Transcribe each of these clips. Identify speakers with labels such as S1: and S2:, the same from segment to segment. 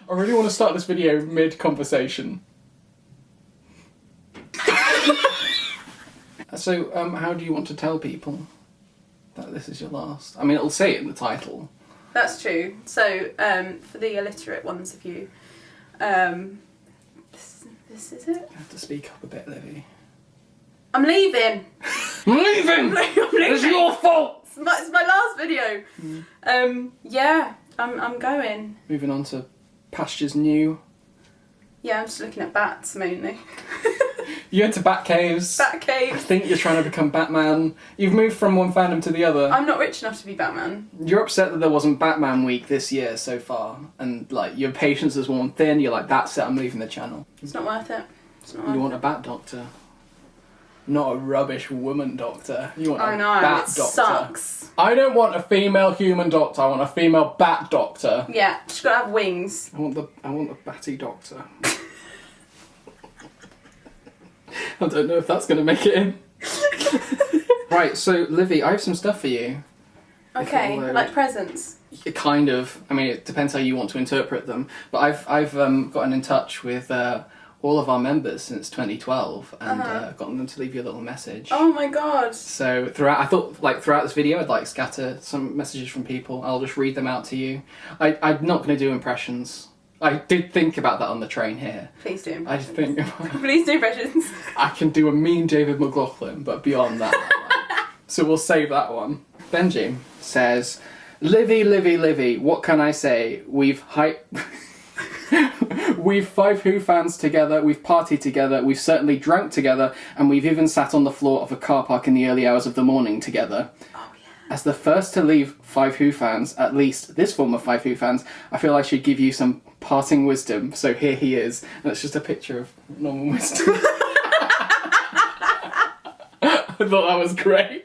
S1: I really want to start this video mid-conversation. So, how do you want to tell people that this is your last? I mean, it'll say it in the title.
S2: That's true. So, for the illiterate ones of you, this is it.
S1: You have to speak up a bit, Livvy.
S2: I'm leaving!
S1: I'm leaving!
S2: I'm leaving!
S1: It's your fault!
S2: It's my last video. Yeah, I'm going.
S1: Moving on to pastures new.
S2: Yeah, I'm just looking at bats mainly.
S1: You went to bat caves.
S2: Bat
S1: I
S2: caves.
S1: think you're trying to become Batman. You've moved from one fandom to the other.
S2: I'm not rich enough to be Batman.
S1: You're upset that there wasn't Batman Week this year so far, and like your patience has worn thin. You're like, that's it, I'm leaving the channel.
S2: It's not worth it. It's not worth
S1: You want
S2: it.
S1: a bat doctor, not a rubbish woman doctor. You want
S2: I
S1: a
S2: know,
S1: bat
S2: it
S1: doctor.
S2: sucks.
S1: I don't want a female human doctor. I want a female bat doctor.
S2: Yeah, she's got to have wings.
S1: I want the batty doctor. I don't know if that's going to make it in. Right, so Livvy, I have some stuff for you.
S2: Okay, like presents.
S1: Kind of. I mean, it depends how you want to interpret them. But I've gotten in touch with all of our members since 2012 and gotten them to leave you a little message.
S2: Oh my god.
S1: So throughout this video, I'd like scatter some messages from people. I'll just read them out to you. I'm not going to do impressions. I did think about that on the train here.
S2: Please do.
S1: I think
S2: Please do impressions.
S1: I can do a mean David McLaughlin, but beyond that. So we'll save that one. Benji says, Livvy, what can I say? We've FiveWhoFans together, we've partied together, we've certainly drank together, and we've even sat on the floor of a car park in the early hours of the morning together.
S2: Oh, yeah.
S1: As the first to leave FiveWhoFans, at least this form of FiveWhoFans, I feel I should give you some parting wisdom. So here he is. And it's just a picture of normal wisdom. I thought that was great.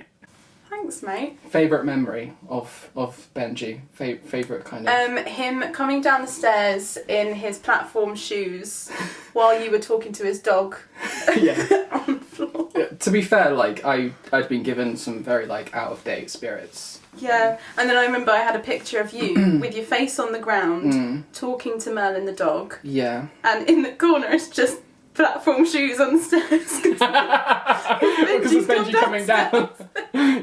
S2: Thanks, mate.
S1: Favourite memory of Benji? Favourite kind of...
S2: Him coming down the stairs in his platform shoes while you were talking to his dog.
S1: Yeah.
S2: On the floor.
S1: Yeah, to be fair, like, I'd been given some very, like, out-of-date spirits.
S2: Yeah, and then I remember I had a picture of you with your face on the ground talking to Merlin the dog.
S1: Yeah.
S2: And in the corner it's just platform shoes on the stairs.
S1: Because it's Benji coming down.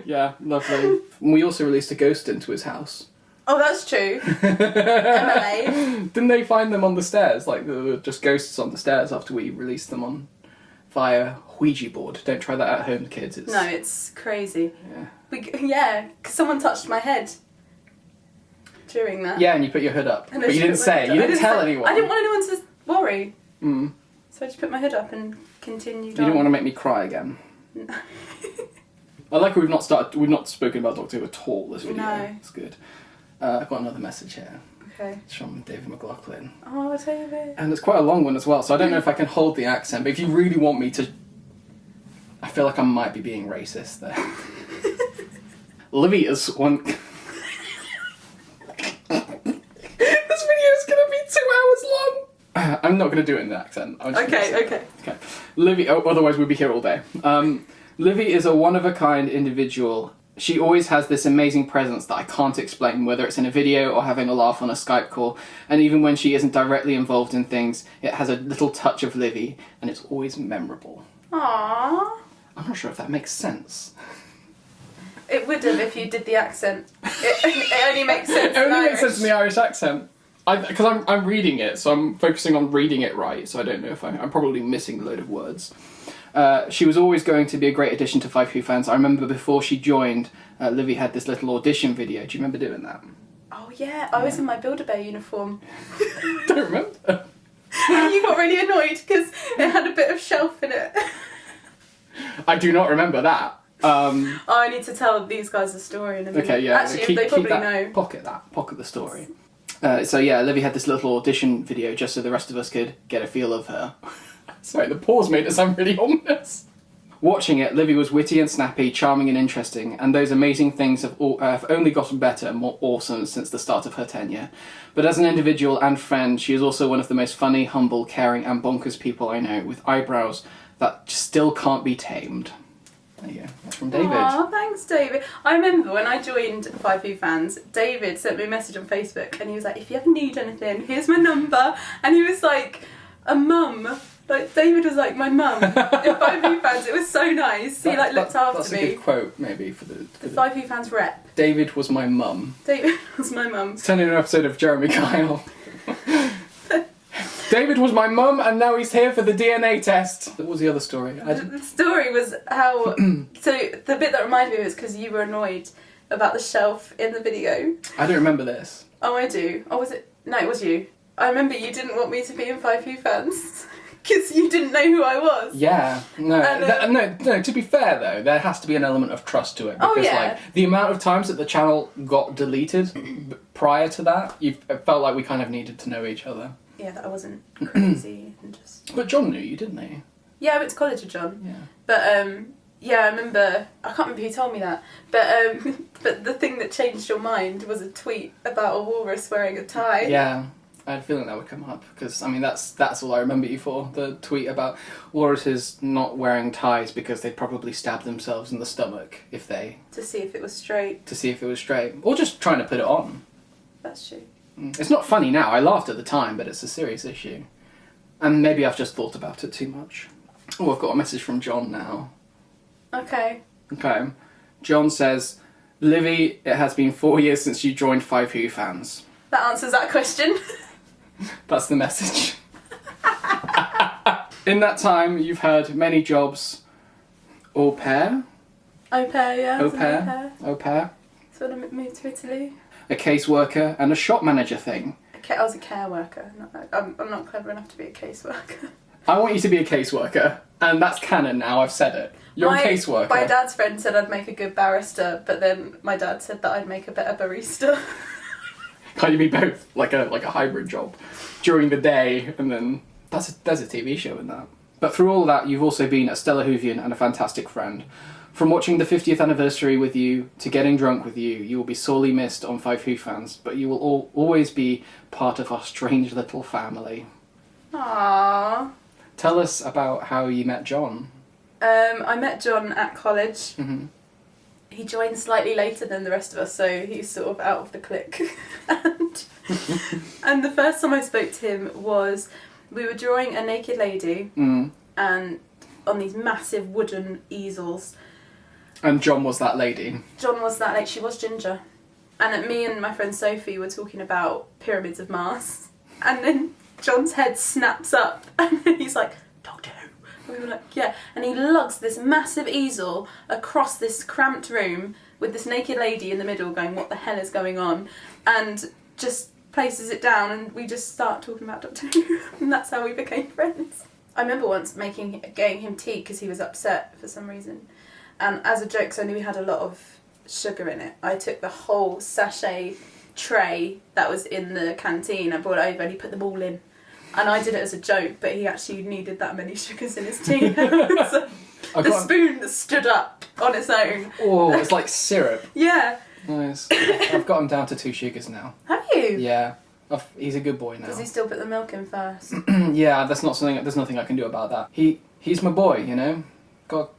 S1: Yeah, lovely. And we also released a ghost into his house.
S2: Oh, that's true. MLA.
S1: Didn't they find them on the stairs? Like, there were just ghosts on the stairs after we released them on via Ouija board. Don't try that at home, kids.
S2: No, it's crazy.
S1: Yeah.
S2: Yeah, because someone touched my head during that.
S1: Yeah, and you put your hood up.
S2: And
S1: But you didn't say. You didn't tell anyone.
S2: I didn't want anyone to worry.
S1: Mm.
S2: So I just put my hood up and continued
S1: You didn't want to make me cry again.
S2: No.
S1: I like we've not spoken about Doctor Who at all this video.
S2: No.
S1: It's good. I've got another message here.
S2: Okay.
S1: It's from David McLaughlin.
S2: Oh, David.
S1: And it's quite a long one as well, so I don't know if I can hold the accent, but if you really want me to... I feel like I might be being racist there. Livvy is one... This video is going to be 2 hours long! I'm not going to do it in the accent.
S2: Okay.
S1: Livvy... Oh, otherwise we'd be here all day. Livvy is a one-of-a-kind individual. She always has this amazing presence that I can't explain, whether it's in a video or having a laugh on a Skype call. And even when she isn't directly involved in things, it has a little touch of Livvy, and it's always memorable.
S2: Aww.
S1: I'm not sure if that makes sense.
S2: It would have if you did the accent. It only makes sense.
S1: It only makes sense in the Irish accent. Because I'm reading it, so I'm focusing on reading it right, so I don't know if I'm probably missing a load of words. She was always going to be a great addition to FiveWhoFans. I remember before she joined, Livvy had this little audition video. Do you remember doing that?
S2: Oh yeah, I was in my Build-A-Bear uniform.
S1: Don't remember.
S2: And you got really annoyed because it had a bit of shelf in it.
S1: I do not remember that.
S2: I need to tell these guys a story in a minute.
S1: Okay, yeah.
S2: Actually, they probably know.
S1: Pocket the story. So yeah, Livvy had this little audition video just so the rest of us could get a feel of her. Sorry, the pause made it sound really ominous. Watching it, Livvy was witty and snappy, charming and interesting, and those amazing things have only gotten better and more awesome since the start of her tenure. But as an individual and friend, she is also one of the most funny, humble, caring and bonkers people I know, with eyebrows that still can't be tamed. There you go. That's from David.
S2: Aw, thanks, David. I remember when I joined FiveWhoFans, David sent me a message on Facebook and he was like, if you ever need anything, here's my number. And he was like, a mum. Like, David was like my mum in FiveWhoFans. It was so nice. He like looked after
S1: that's
S2: me.
S1: That's a good quote, maybe, for the
S2: FiveWhoFans rep.
S1: David was my mum.
S2: David was my mum.
S1: It's turning an episode of Jeremy Kyle. David was my mum, and now he's here for the DNA test. What was the other story?
S2: The story was how... so the bit that reminded me was because you were annoyed about the shelf in the video.
S1: I don't remember this.
S2: Oh, I do. Oh, was it? No, it was you. I remember you didn't want me to be in FiveWhoFans because you didn't know who I was.
S1: Yeah. No, no, to be fair, though, there has to be an element of trust to it. Because, like, the amount of times that the channel got deleted prior to that, it felt like we kind of needed to know each other.
S2: Yeah, that I wasn't crazy and just...
S1: But John knew you, didn't he?
S2: Yeah, I went to college with John.
S1: Yeah.
S2: But, yeah, I remember... I can't remember who told me that. But the thing that changed your mind was a tweet about a walrus wearing a tie.
S1: Yeah. I had a feeling that would come up, because, I mean, that's all I remember you for. The tweet about walruses not wearing ties because they'd probably stab themselves in the stomach if they...
S2: To see if it was straight.
S1: To see if it was straight. Or just trying to put it on.
S2: That's true.
S1: It's not funny now. I laughed at the time, but it's a serious issue. And maybe I've just thought about it too much. Oh, I've got a message from John now.
S2: Okay.
S1: Okay. John says, Livvy, it has been 4 years since you joined FiveWhoFans.
S2: That answers that question.
S1: That's the message. In that time, you've had many jobs. Au pair?
S2: Au pair, yeah.
S1: Au pair? Au pair.
S2: So when I moved to Italy.
S1: A caseworker and a shop manager thing.
S2: I was a care worker. I'm not clever enough to be a caseworker.
S1: I want you to be a caseworker, and that's canon now, I've said it. You're a caseworker.
S2: My dad's friend said I'd make a good barrister, but then my dad said that I'd make a better barista.
S1: Can't you be both? Like a hybrid job. During the day, and then... There's a TV show in that. But through all that, you've also been a stellar Whovian and a fantastic friend. From watching the 50th anniversary with you to getting drunk with you, you will be sorely missed on FiveWhoFans, but you will always be part of our strange little family.
S2: Aww.
S1: Tell us about how you met John.
S2: I met John at college.
S1: Mm-hmm.
S2: He joined slightly later than the rest of us, so he's sort of out of the clique. and the first time I spoke to him was we were drawing a naked lady and on these massive wooden easels.
S1: And John was that lady.
S2: John was that lady. She was ginger. And me and my friend Sophie were talking about pyramids of Mars. And then John's head snaps up and he's like, Doctor Who. And we were like, yeah. And he lugs this massive easel across this cramped room with this naked lady in the middle going, what the hell is going on? And just places it down and we just start talking about Doctor Who. And that's how we became friends. I remember once getting him tea because he was upset for some reason. And as a joke, because I knew we had a lot of sugar in it, I took the whole sachet tray that was in the canteen, I brought it over and he put them all in. And I did it as a joke, but he actually needed that many sugars in his tea. So the spoon stood up on its own.
S1: Oh, it's like syrup.
S2: Yeah.
S1: Nice. I've got him down to 2 sugars now.
S2: Have you?
S1: Yeah. He's a good boy now.
S2: Does he still put the milk in first?
S1: Yeah, there's nothing I can do about that. He's my boy, you know? Got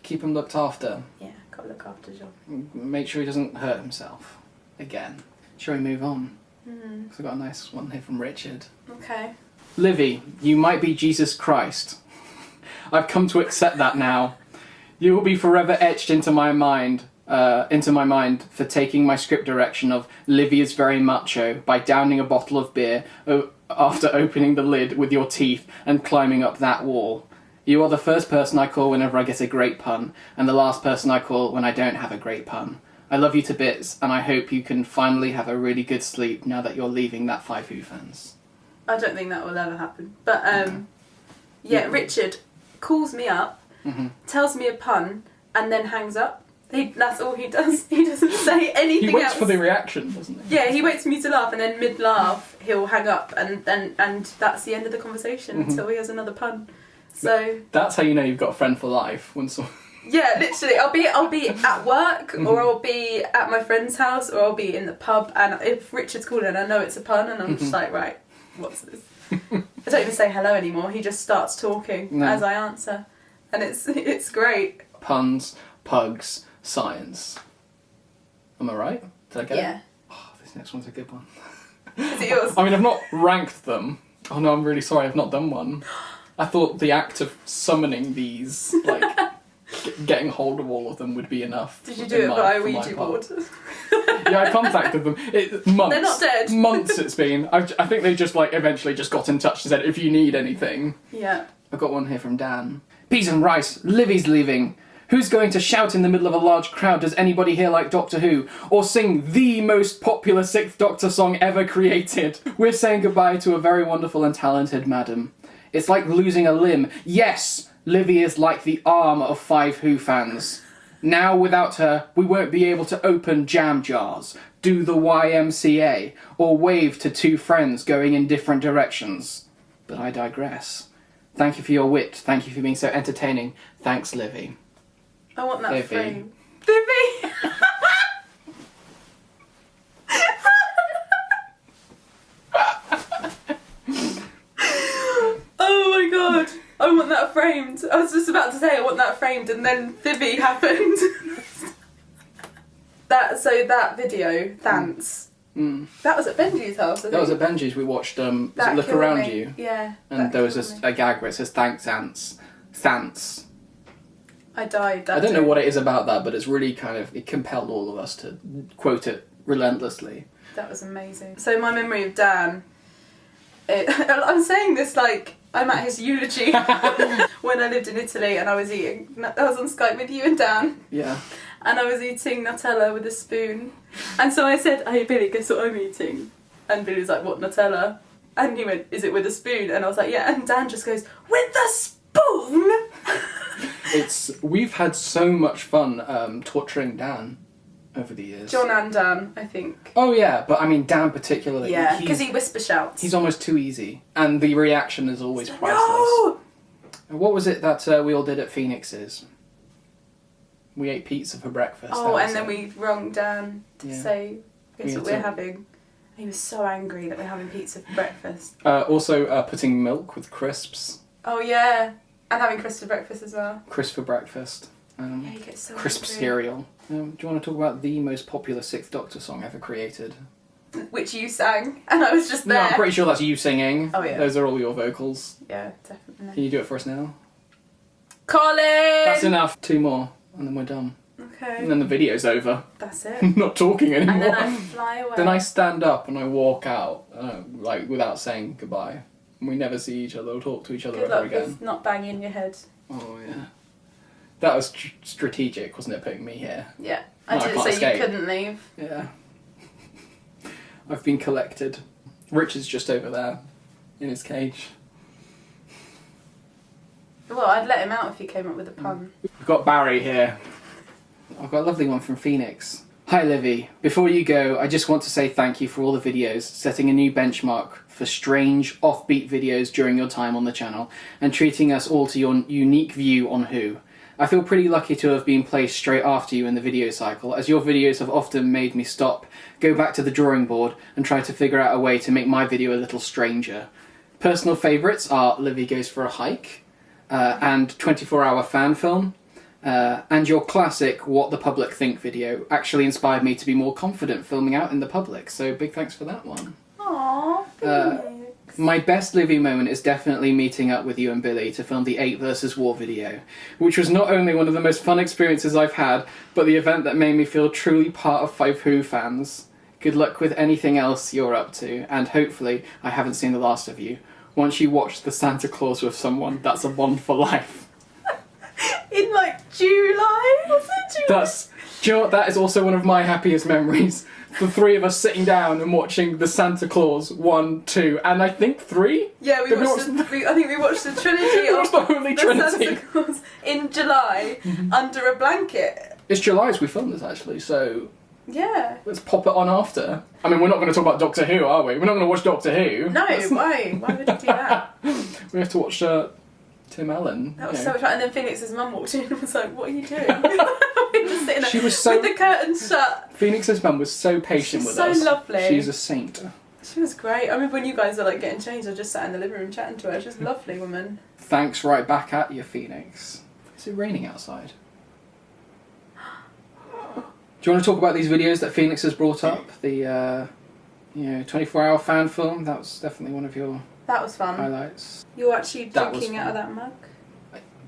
S1: keep him looked after.
S2: Yeah, gotta look after John.
S1: Make sure he doesn't hurt himself. Again. Shall we move on?
S2: Mm.
S1: I've got a nice one here from Richard.
S2: Okay.
S1: Livvy, you might be Jesus Christ. I've come to accept that now. You will be forever etched into my mind for taking my script direction of Livvy is very macho by downing a bottle of beer after opening the lid with your teeth and climbing up that wall. You are the first person I call whenever I get a great pun, and the last person I call when I don't have a great pun. I love you to bits, and I hope you can finally have a really good sleep now that you're leaving that FiveWhoFans.
S2: I don't think that will ever happen. But, yeah, Richard calls me up, tells me a pun, and then hangs up. That's all he does. He doesn't say anything else.
S1: He waits for the reaction, doesn't he?
S2: Yeah, he waits for me to laugh, and then mid-laugh, he'll hang up, and that's the end of the conversation until he has another pun. So
S1: that's how you know you've got a friend for life. When someone...
S2: Yeah, literally, I'll be at work, or I'll be at my friend's house, or I'll be in the pub, and if Richard's calling, I know it's a pun, and I'm just like, right, what's this? I don't even say hello anymore. He just starts talking as I answer, and it's great.
S1: puns, pugs, science. Am I right? Did I get it? Oh, this next one's a good one.
S2: Is it yours?
S1: I mean, I've not ranked them. Oh no, I'm really sorry, I've not done one. I thought the act of summoning these, like, getting hold of all of them would be enough.
S2: Did you do it by a
S1: for my
S2: Ouija
S1: part.
S2: board?
S1: Yeah, I contacted them. Months.
S2: They're not dead.
S1: Months it's been. I think they just, like, eventually just got in touch and said, if you need anything.
S2: Yeah.
S1: I've got one here from Dan. Peas and rice, Livvy's leaving. Who's going to shout in the middle of a large crowd? Does anybody here like Doctor Who? Or sing the most popular Sixth Doctor song ever created? We're saying goodbye to a very wonderful and talented madam. It's like losing a limb. Yes, Livvy is like the arm of FiveWhoFans. Now, without her, we won't be able to open jam jars, do the YMCA, or wave to two friends going in different directions. But I digress. Thank you for your wit. Thank you for being so entertaining. Thanks, Livvy.
S2: I want that
S1: Thivvy.
S2: frame. Thivvy! Oh my god. I want that framed. I was just about to say I want that framed and then Thivvy happened. That video, Thance. That was at Benji's house, I think.
S1: That was at Benji's. We watched was it
S2: That
S1: Look
S2: killed
S1: Around
S2: me.
S1: You.
S2: Yeah.
S1: And there was a gag where it says, thanks, Ants. Thance.
S2: I died that
S1: I don't know
S2: day.
S1: what it is about that, but it's really it compelled all of us to quote it relentlessly.
S2: That was amazing. So my memory of Dan, I'm saying this like I'm at his eulogy when I lived in Italy and I was on Skype with you and Dan.
S1: Yeah.
S2: And I was eating Nutella with a spoon. And so I said, hey Billy, guess what I'm eating? And Billy was like, what, Nutella? And he went, is it with a spoon? And I was like, yeah. And Dan just goes, with the spoon?
S1: We've had so much fun torturing Dan over the years.
S2: John and Dan, I think.
S1: Oh yeah, but I mean Dan particularly.
S2: Yeah, because he whisper shouts.
S1: He's almost too easy. And the reaction is always priceless.
S2: No!
S1: What was it that we all did at Phoenix's? We ate pizza for breakfast.
S2: Oh, and then we rung Dan to say, guess what we're
S1: to-
S2: having. He was so angry that we're having pizza for breakfast.
S1: Also putting milk with crisps.
S2: Oh yeah, and having crisps for breakfast as well.
S1: Crisp for breakfast.
S2: Yeah, he gets so
S1: Crisp
S2: angry.
S1: cereal. Do you want to talk about the most popular Sixth Doctor song ever created?
S2: Which you sang, and I was just there.
S1: No, I'm pretty sure that's you singing.
S2: Oh yeah.
S1: Those are all your vocals.
S2: Yeah, definitely.
S1: Can you do it for us now?
S2: Colin!
S1: That's enough. 2 more, and then we're done.
S2: Okay.
S1: And then the video's over.
S2: That's it.
S1: I'm not talking anymore.
S2: And then I fly away.
S1: Then I stand up and I walk out, like without saying goodbye. And we never see each other or talk to each other
S2: Good
S1: ever
S2: luck
S1: again.
S2: with not banging your head.
S1: Oh yeah. That was strategic, wasn't it, putting me here?
S2: Yeah.
S1: No,
S2: I
S1: I
S2: did
S1: can't
S2: say
S1: escape.
S2: you couldn't leave.
S1: Yeah. I've been collected. Richard's just over there, in his cage.
S2: Well, I'd let him out if he came up with a pun.
S1: We've got Barry here. I've got a lovely one from Phoenix. Hi Livvy. Before you go, I just want to say thank you for all the videos, setting a new benchmark for strange, offbeat videos during your time on the channel, and treating us all to your unique view on Who. I feel pretty lucky to have been placed straight after you in the video cycle, as your videos have often made me stop, go back to the drawing board, and try to figure out a way to make my video a little stranger. Personal favourites are Livvy Goes for a Hike, and 24-hour fan film, and your classic What the Public Think video actually inspired me to be more confident filming out in the public, so big thanks for that one.
S2: Aww, thanks.
S1: My best Livvy moment is definitely meeting up with you and Billy to film the 8 vs War video, which was not only one of the most fun experiences I've had, but the event that made me feel truly part of FiveWhoFans. Good luck with anything else you're up to, and hopefully I haven't seen the last of you. Once you watch the Santa Claus with someone, that's a bond for life.
S2: In like July? Was it July?
S1: Do you know what? That is also one of my happiest memories. The 3 of us sitting down and watching the Santa Claus 1, 2, and I think 3?
S2: Yeah, I think we watched the trilogy of
S1: the Holy Trinity.
S2: Santa Claus in July under a blanket.
S1: It's July as we filmed this actually, so
S2: Yeah.
S1: let's pop it on after. I mean, we're not going to talk about Doctor Who, are we? We're not going to watch Doctor Who.
S2: No, why? Why would you do that?
S1: We have to watch Tim Allen.
S2: That was so much fun. And then Phoenix's mum walked in and was like, what are you doing? We were just sitting there
S1: She was so...
S2: with the curtains shut.
S1: Phoenix's mum was so patient
S2: She's
S1: with
S2: so
S1: us.
S2: lovely.
S1: She's a saint.
S2: She was great. I remember when you guys were like getting changed, I just sat in the living room chatting to her. She was a lovely woman.
S1: Thanks right back at you, Phoenix. Is it raining outside? Do you want to talk about these videos that Phoenix has brought up? The 24-hour fan film. That was definitely one of your
S2: That was fun.
S1: highlights.
S2: You were actually drinking out of that mug.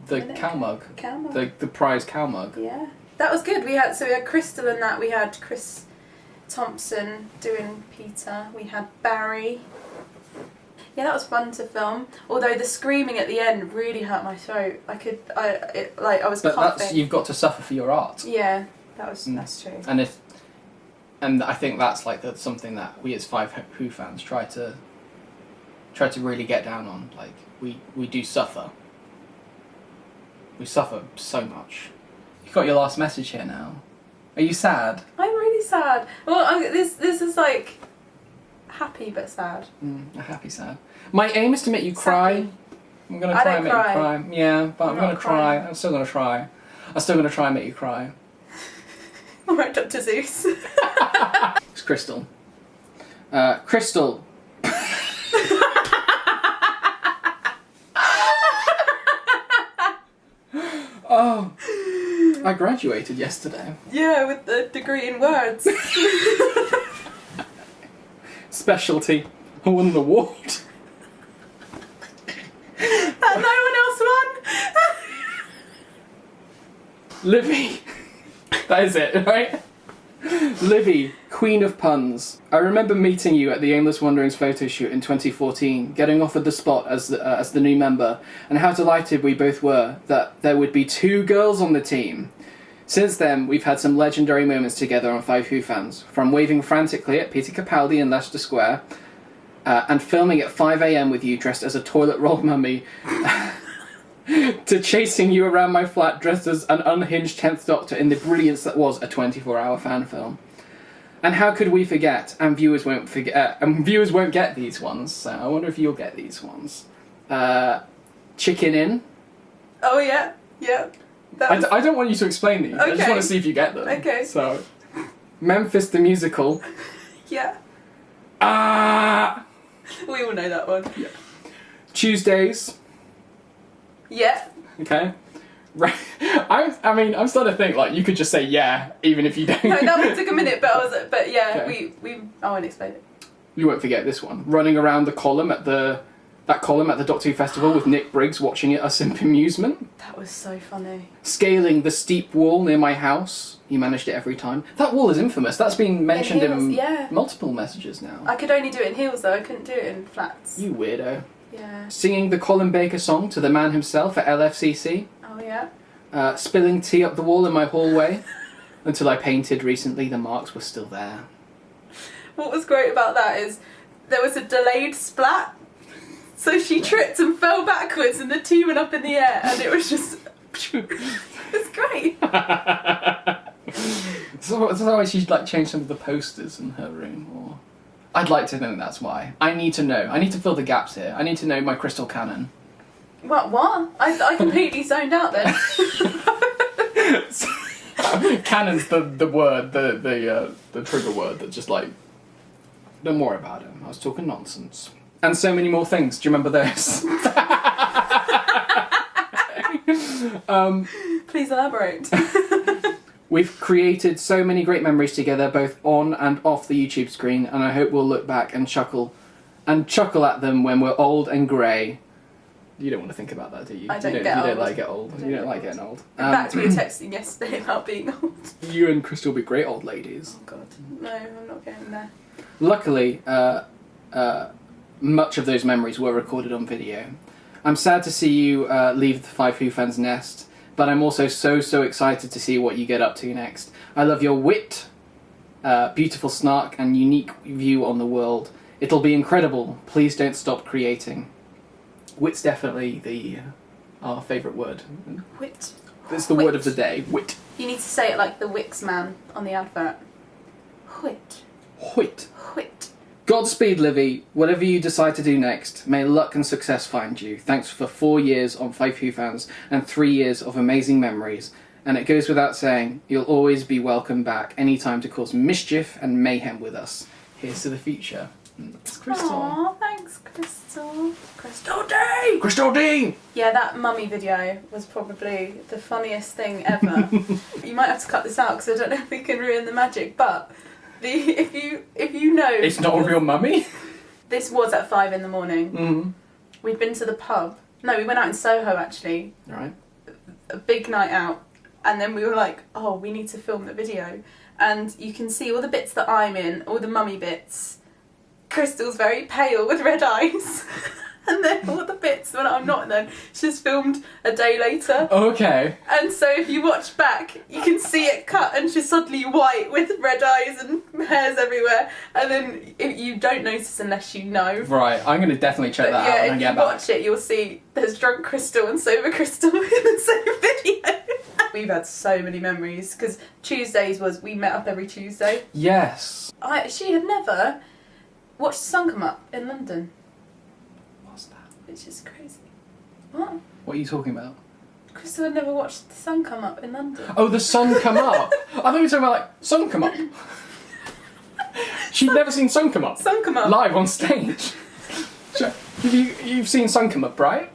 S1: The cow mug.
S2: Cow mug.
S1: The prize cow mug.
S2: Yeah. That was good. We had Crystal in that. We had Chris Thompson doing Peter. We had Barry. Yeah, that was fun to film. Although the screaming at the end really hurt my throat. I was
S1: But
S2: coughing.
S1: you've got to suffer for your art.
S2: Yeah, that's true.
S1: And I think that's like something that we as FiveWhoFans try to really get down on. Like we do suffer. We suffer so much. You've got your last message here now. Are you sad?
S2: I'm really sad. Well, this is like happy but sad.
S1: A happy sad. My aim is to make you cry.
S2: Sappy.
S1: I'm gonna try and make you cry. Yeah, but I'm gonna try. I'm still gonna try. I'm still gonna try and make you cry.
S2: Alright, Dr. Zeus.
S1: It's Crystal. Crystal. Oh, I graduated yesterday.
S2: Yeah, with the degree in words.
S1: Specialty. I won an award.
S2: And no one else won.
S1: Livvy. That is it, right? Livvy, Queen of Puns. I remember meeting you at the Aimless Wanderings photo shoot in 2014, getting offered the spot as the new member, and how delighted we both were that there would be 2 girls on the team. Since then, we've had some legendary moments together on FiveWhoFans, from waving frantically at Peter Capaldi in Leicester Square, and filming at 5 a.m. with you dressed as a toilet roll mummy, to chasing you around my flat dressed as an unhinged 10th Doctor in the brilliance that was a 24-hour fan film. And how could we forget? And viewers won't forget. And viewers won't get these ones. So I wonder if you'll get these ones. Chicken In.
S2: Oh yeah, yeah.
S1: I don't want you to explain these. I just
S2: Okay.
S1: want to see if you get them.
S2: Okay.
S1: So, Memphis the Musical.
S2: Yeah.
S1: Ah.
S2: We all know that one.
S1: Yeah. Tuesdays.
S2: Yeah.
S1: Okay. Right. I mean, I'm starting to think like you could just say yeah, even if you don't.
S2: No, that one took a minute, but yeah,
S1: Okay.
S2: I won't explain it.
S1: You won't forget this one. Running around the column at the Doctor Who Festival with Nick Briggs watching it us in amusement.
S2: That was so funny.
S1: Scaling the steep wall near my house. You managed it every time. That wall is infamous. That's been mentioned in
S2: yeah.
S1: multiple messages now.
S2: I could only do it in heels though. I couldn't do it in flats.
S1: You weirdo.
S2: Yeah.
S1: Singing the Colin Baker song to the man himself at LFCC.
S2: Oh yeah.
S1: Spilling tea up the wall in my hallway. Until I painted recently, the marks were still there.
S2: What was great about that is there was a delayed splat. So she tripped and fell backwards and the tea went up in the air and it was just... It's great.
S1: So that's why she'd like change some of the posters in her room, or... I'd like to know that's why. I need to know. I need to fill the gaps here. I need to know my crystal canon.
S2: What? I completely zoned out then.
S1: Canon's the word, the trigger word that just like... Don't worry about it. I was talking nonsense. And so many more things. Do you remember those?
S2: Please elaborate.
S1: We've created so many great memories together, both on and off the YouTube screen, and I hope we'll look back and chuckle at them when we're old and grey. You don't want to think about that, do you?
S2: I don't
S1: you
S2: get
S1: don't
S2: old.
S1: like get old. You don't like getting old.
S2: In fact, we were texting yesterday about being old.
S1: You and Crystal will be great old ladies.
S2: Oh God, no, I'm not going there.
S1: Luckily, much of those memories were recorded on video. I'm sad to see you leave the FiveWhoFans nest, but I'm also so excited to see what you get up to next. I love your wit, beautiful snark, and unique view on the world. It'll be incredible. Please don't stop creating. Wit's definitely our favourite word.
S2: Wit.
S1: It's the word of the day. Wit.
S2: You need to say it like the Wix man on the advert. Wit.
S1: Wit.
S2: Wit.
S1: Godspeed, Livvy. Whatever you decide to do next, may luck and success find you. Thanks for 4 years on FiveWhoFans and 3 years of amazing memories. And it goes without saying, you'll always be welcome back anytime to cause mischief and mayhem with us. Here's to the future. It's Crystal.
S2: Aw, thanks, Crystal. Crystal Day!
S1: D! Crystal D!
S2: Yeah, that mummy video was probably the funniest thing ever. You might have to cut this out because I don't know if we can ruin the magic, but if you know...
S1: It's not a real mummy?
S2: This was at 5 in the morning.
S1: Mm.
S2: We'd been to the pub. No, we went out in Soho actually.
S1: Right.
S2: A big night out. And then we were like, oh, we need to film the video. And you can see all the bits that I'm in, all the mummy bits. Crystal's very pale with red eyes. And then all the bits when I'm not then, she's filmed a day later.
S1: Okay.
S2: And so if you watch back, you can see it cut and she's suddenly white with red eyes and hairs everywhere. And then you don't notice unless you know.
S1: Right, I'm going to definitely check that out when I get back.
S2: If you watch it, you'll see there's drunk Crystal and sober Crystal in the same video. We've had so many memories because Tuesdays we met up every Tuesday.
S1: Yes.
S2: She had never watched the sun come up in London.
S1: What's that?
S2: Which is crazy. What?
S1: What are you talking about?
S2: Crystal had never watched the sun come up in London.
S1: Oh, the sun come up. I thought you were talking about, like, sun come up. She'd never seen sun come up.
S2: Sun come up.
S1: Live on stage. You've seen sun come up, right?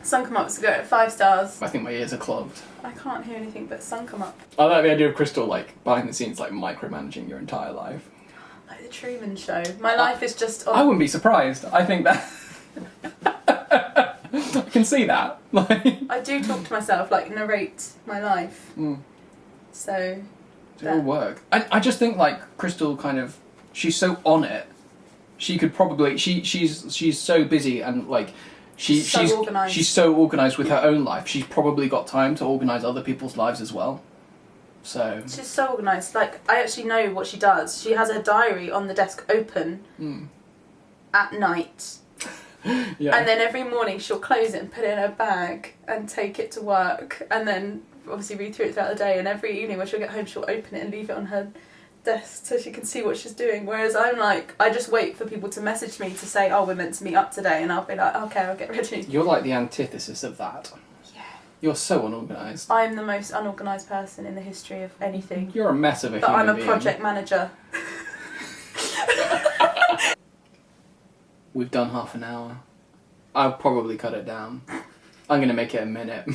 S2: Sun come up was good. 5 stars.
S1: I think my ears are clogged.
S2: I can't hear anything but sun come up.
S1: I like the idea of Crystal, like, behind the scenes, like, micromanaging your entire life.
S2: Like the Truman Show. My life is just on...
S1: I wouldn't be surprised. I think that... I can see that. Like...
S2: I do talk to myself, like, narrate my life.
S1: Mm.
S2: So...
S1: It'll work. I just think, like, Crystal kind of... She's so on it. She could probably... She's so busy and, like... She's
S2: organised.
S1: She's so organised with her own life. She's probably got time to organise other people's lives as well. So...
S2: She's so organised. Like, I actually know what she does. She has her diary on the desk open at night.
S1: Yeah.
S2: And then every morning she'll close it and put it in her bag and take it to work. And then obviously read through it throughout the day. And every evening when she'll get home, she'll open it and leave it on her desk so she can see what she's doing. Whereas I'm like, I just wait for people to message me to say, oh, we're meant to meet up today. And I'll be like, okay, I'll get ready.
S1: You're like the antithesis of that.
S2: Yeah.
S1: You're so unorganised.
S2: I'm the most unorganised person in the history of anything.
S1: You're a mess of a
S2: but
S1: human
S2: I'm a
S1: being.
S2: project manager.
S1: We've done half an hour. I'll probably cut it down. I'm going to make it a minute.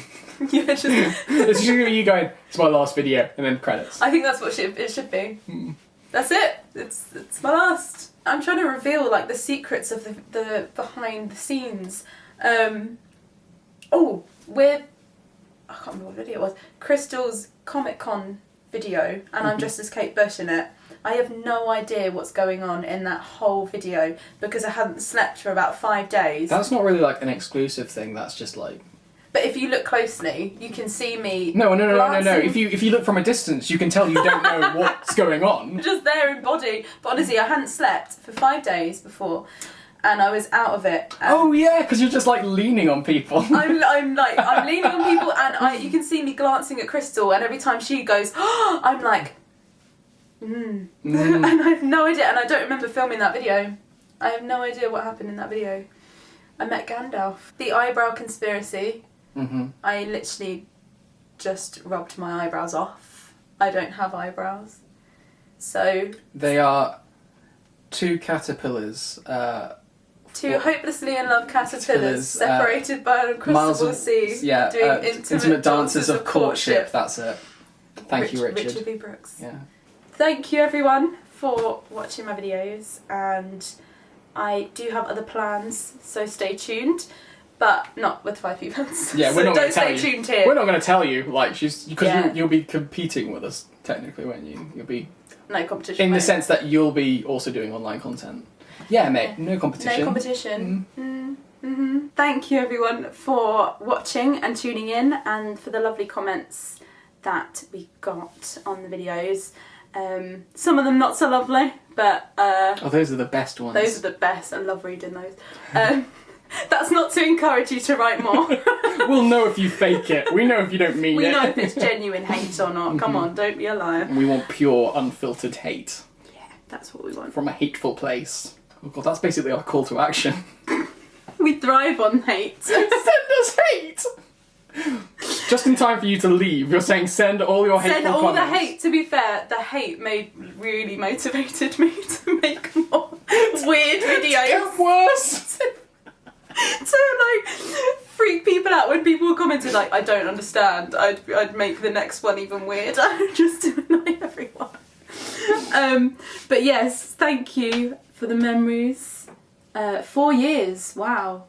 S2: Yeah, just...
S1: It's just going to be you going, it's my last video, and then credits.
S2: I think that's what it should be. That's it. It's my last. I'm trying to reveal like the secrets of the behind the scenes. I can't remember what video it was. Crystal's Comic-Con video, and I'm dressed as Kate Bush in it. I have no idea what's going on in that whole video because I hadn't slept for about 5 days.
S1: That's not really like an exclusive thing, that's just like...
S2: But if you look closely, you can see me...
S1: No. If you look from a distance, you can tell you don't know what's going on.
S2: Just there in body. But honestly, I hadn't slept for 5 days before, and I was out of it.
S1: Oh yeah, because you're just like leaning on people.
S2: I'm leaning on people, and you can see me glancing at Crystal, and every time she goes, oh, I'm like... and I have no idea, and I don't remember filming that video. I have no idea what happened in that video. I met Gandalf. The eyebrow conspiracy. I literally just rubbed my eyebrows off. I don't have eyebrows. So...
S1: They are 2 caterpillars.
S2: 2 hopelessly in love caterpillars separated by an uncrossable sea.
S1: Yeah,
S2: doing
S1: intimate dances of courtship. That's it. Thank you, Richard.
S2: Richard B. Brooks.
S1: Yeah.
S2: Thank you everyone for watching my videos, and I do have other plans, so stay tuned, but not with FiveWhoFans.
S1: Yeah, we're not going to tell you.
S2: Don't stay tuned here.
S1: We're not going to tell you, like, because you'll be competing with us technically, won't you? You'll be
S2: no competition.
S1: In the sense that you'll be also doing online content. Yeah, mate. No competition.
S2: No competition. Thank you everyone for watching and tuning in, and for the lovely comments that we got on the videos. Some of them not so lovely, but...
S1: those are the best ones.
S2: Those are the best. I love reading those. That's not to encourage you to write more.
S1: We'll know if you fake it. We know if you don't mean it.
S2: We know if it's genuine hate or not. Come on, don't be a liar.
S1: We want pure, unfiltered hate.
S2: Yeah, that's what we want.
S1: From a hateful place. Oh god, that's basically our call to action.
S2: We thrive on hate.
S1: Send us hate! Just in time for you to leave, you're saying send all your hateful comments.
S2: Send all the hate. To be fair, the hate really motivated me to make more weird videos.
S1: Get worse!
S2: to like that when people commented like, I don't understand, I'd make the next one even weirder just to annoy everyone. But yes, thank you for the memories. 4 years, wow.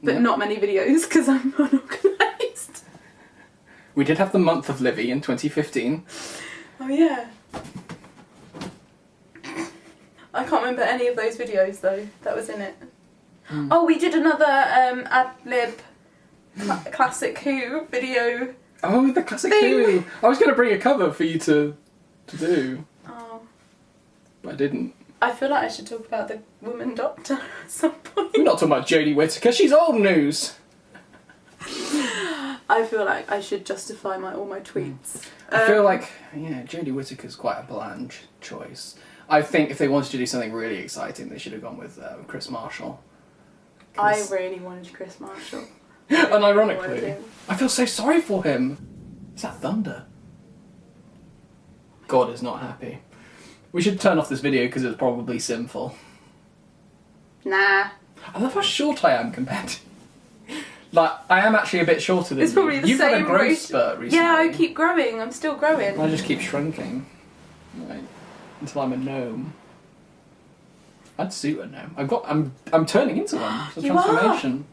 S2: But not many videos because I'm unorganised.
S1: We did have the month of Livvy in 2015.
S2: Oh yeah. I can't remember any of those videos though, that was in it. Oh, we did another ad-lib classic Who video.
S1: Oh, the classic Who. I was going to bring a cover for you to do.
S2: Oh.
S1: But I didn't.
S2: I feel like I should talk about the woman doctor at some point.
S1: We're not talking about Jodie Whittaker, she's old news.
S2: I feel like I should justify all my tweets.
S1: I feel like, Jodie Whittaker's quite a bland choice. I think if they wanted to do something really exciting, they should have gone with Chris Marshall.
S2: I really wanted Chris Marshall.
S1: Unironically, I feel so sorry for him. Is that thunder? God is not happy. We should turn off this video because it's probably sinful.
S2: Nah.
S1: I love how short I am compared to... Like, I am actually a bit shorter than
S2: It's probably
S1: you.
S2: the
S1: You've
S2: same
S1: had a growth
S2: ratio.
S1: spurt recently.
S2: Yeah, I keep growing. I'm still growing.
S1: I just keep shrinking. Right. Until I'm a gnome. I'd suit a gnome. I'm turning into one. It's a
S2: You
S1: transformation.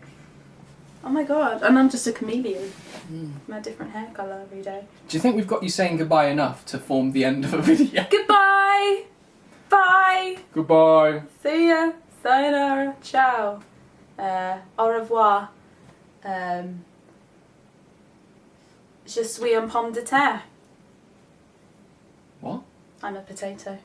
S2: Oh my god. And I'm just a chameleon. I'm a different hair colour every day.
S1: Do you think we've got you saying goodbye enough to form the end of a video?
S2: Goodbye! Bye!
S1: Goodbye.
S2: See ya! Sayonara! Ciao! Au revoir! Je suis un pomme de terre.
S1: What?
S2: I'm a potato.